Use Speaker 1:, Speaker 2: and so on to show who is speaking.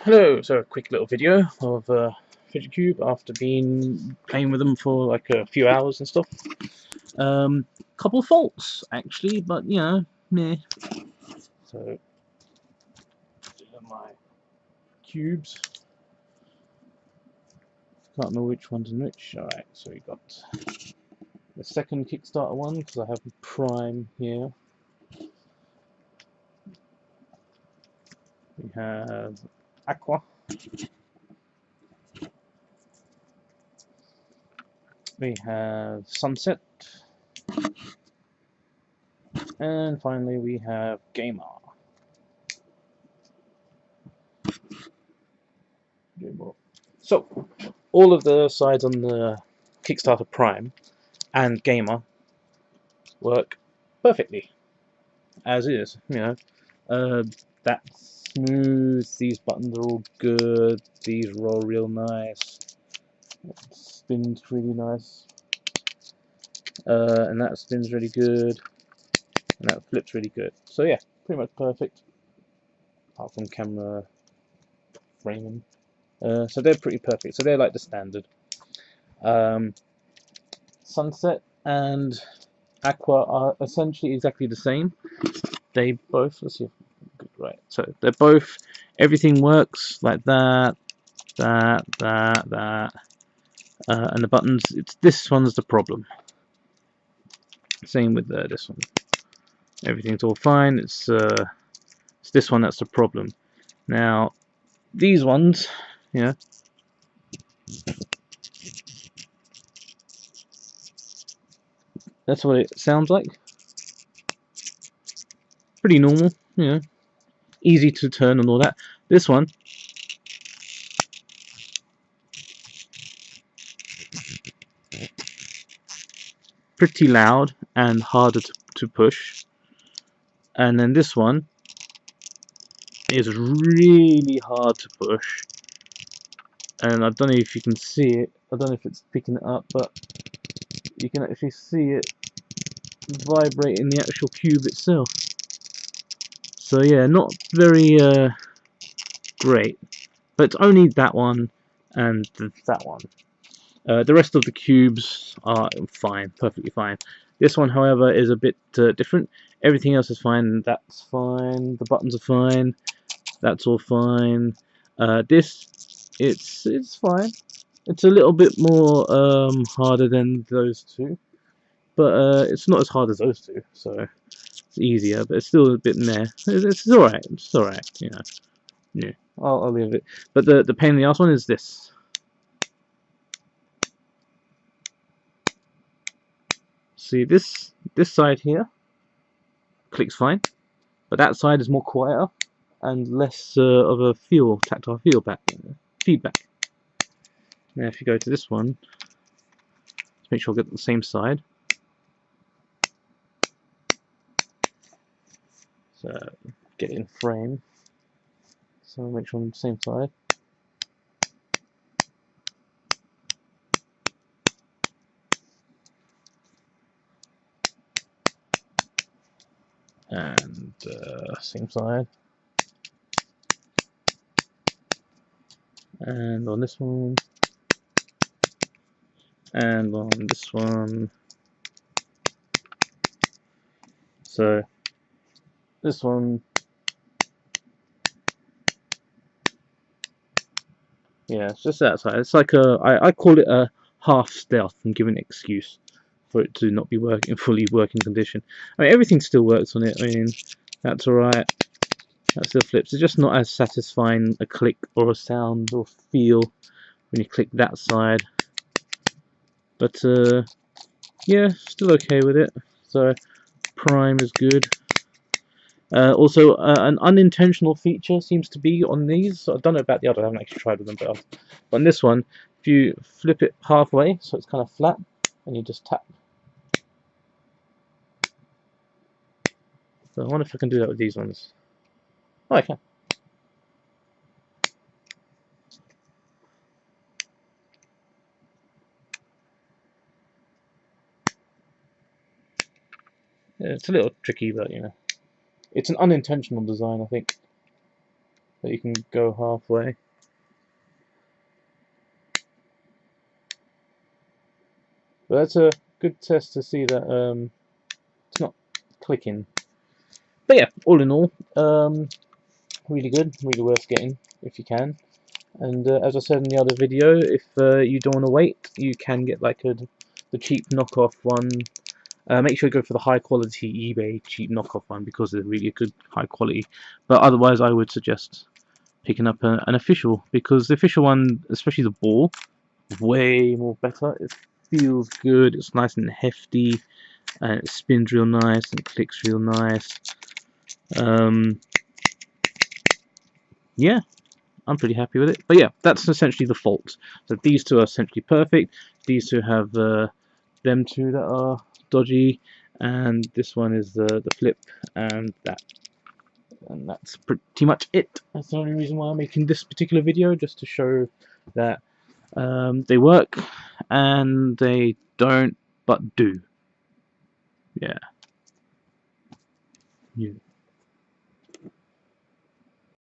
Speaker 1: Hello, so a quick little video of Fidget Cube after being playing with them for like a few hours and stuff. Couple faults actually, but you know, meh. So these are my cubes. Can't remember which one's in which. Alright, so we got the second Kickstarter one because I have Prime here. We have Aqua. We have Sunset. And finally we have Gamer. So, all of the sides on the Kickstarter Prime and Gamer work perfectly, as is, you know. That's smooth, these buttons are all good, these roll real nice, it spins really nice, and that spins really good, and that flips really good. So yeah, pretty much perfect, apart from camera framing. So they're pretty perfect, so they're like the standard. Sunset and Aqua are essentially exactly the same. They both, let's see if good, right, so they're both, everything works like that, and the buttons, it's this one's the problem. Same with this one. Everything's all fine, it's this one that's the problem. Now, these ones, you know, that's what it sounds like. Pretty normal, you know, easy to turn and all that. This one, pretty loud and harder to push. And then this one is really hard to push. And I don't know if you can see it, I don't know if it's picking it up, but you can actually see it vibrate in the actual cube itself. So yeah, not very great, but it's only that one and that one. The rest of the cubes are fine, perfectly fine. This one, however, is a bit different. Everything else is fine. That's fine. The buttons are fine. That's all fine. It's fine. It's a little bit more harder than those two, but it's not as hard as those two, so it's easier. But it's still a bit meh. It's alright. It's alright. You know. Yeah. I'll leave it. But the pain in the ass one is this. See this side here clicks fine, but that side is more quieter and less of a tactile feedback. Now if you go to this one, let's make sure I get the same side. So get it in frame. So make sure I'm on the same side. And same side. And on this one. And on this one. So this one, yeah, it's just that side. It's like I call it a half stealth and give an excuse for it to not be fully working condition. I mean, everything still works on it. I mean, that's alright. That still flips. It's just not as satisfying a click or a sound or feel when you click that side. But yeah, still okay with it. So Prime is good. Also, an unintentional feature seems to be on these. I don't know about the other. I haven't actually tried with them, but on this one, if you flip it halfway, so it's kind of flat, and you just tap. So I wonder if I can do that with these ones. Oh, I can. Yeah, it's a little tricky, but you know, it's an unintentional design, I think. that you can go halfway. But that's a good test to see that it's not clicking. But yeah, all in all, really good, really worth getting if you can. And as I said in the other video, if you don't want to wait, you can get like the cheap knockoff one. Make sure you go for the high quality eBay cheap knockoff one because they're really good high quality. But otherwise, I would suggest picking up an official, because the official one, especially the ball, way more better. It feels good. It's nice and hefty, and it spins real nice and clicks real nice. Yeah, I'm pretty happy with it. But yeah, that's essentially the fault. So these two are essentially perfect. These two have them two that are dodgy, and this one is the flip and that. And that's pretty much it. That's the only reason why I'm making this particular video, just to show that they work and they don't, but do. Yeah. Yeah.